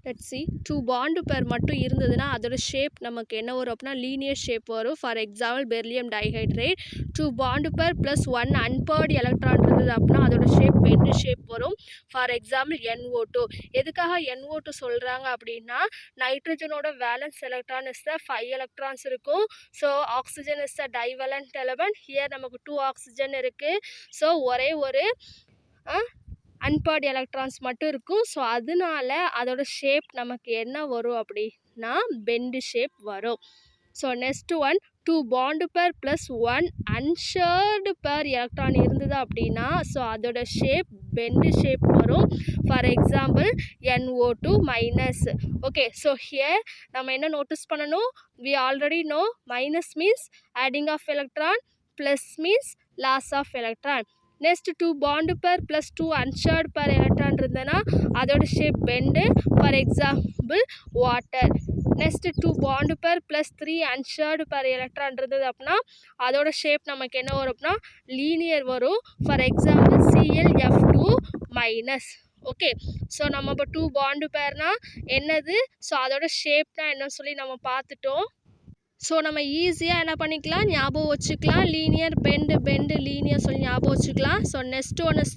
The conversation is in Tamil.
லெட்ஸ் சி 2 பாண்ட் பேர் மட்டும் இருந்ததுன்னா அதோட ஷேப் நமக்கு என்ன வரும் அப்படின்னா லீனியர் ஷேப் வரும். For example beryllium dihydrate 2 bond pair plus 1 unpaired electron இருந்தது அப்படின்னா அதோட ஷேப் பெண்ட் ஷேப் வரும். For example NO2. எதுக்காக NO2 சொல்கிறாங்க அப்படின்னா நைட்ரஜனோட valence electron is the 5 electrons இருக்கும். So oxygen is the divalent element. Here நமக்கு 2 ஆக்சிஜன் இருக்குது. ஸோ ஒரே ஒரு அன்பேர்டு எலக்ட்ரான்ஸ் மட்டும் இருக்கும். ஸோ அதனால அதோட ஷேப் நமக்கு என்ன வரும் அப்படின்னா பெண்டு ஷேப் வரும். So next one 2 bond pair plus 1 unshared பேர் எலக்ட்ரான் இருந்தது அப்படின்னா ஸோ அதோட ஷேப் பெண்டு ஷேப் வரும். For example NO2 minus. Okay, so here நம்ம என்ன நோட்டீஸ் பண்ணணும்? we already know minus means adding of electron, plus means loss of electron. Next 2 bond pair plus 2 unshared பேர் எலக்ட்ரான் இருந்ததுன்னா அதோட shape bend. For example water. Next 2 bond pair plus 3 unshared பேர் எலக்ட்ரான் இருந்தது அப்படின்னா அதோட ஷேப் நமக்கு என்ன வரும் அப்படின்னா லீனியர் வரும். For example ClF2 minus. Okay, so நம்ம இப்போ 2 பாண்டு பேர்னா என்னது, ஸோ அதோட ஷேப்னா என்னன்னு சொல்லி நம்ம பார்த்துட்டோம். ஸோ நம்ம ஈஸியாக என்ன பண்ணிக்கலாம், ஞாபகம் வச்சுக்கலாம். லீனியர் பெண்டு பெண்டு லீனியர் சொல்லி ஞாபகம் வச்சுக்கலாம். So next one is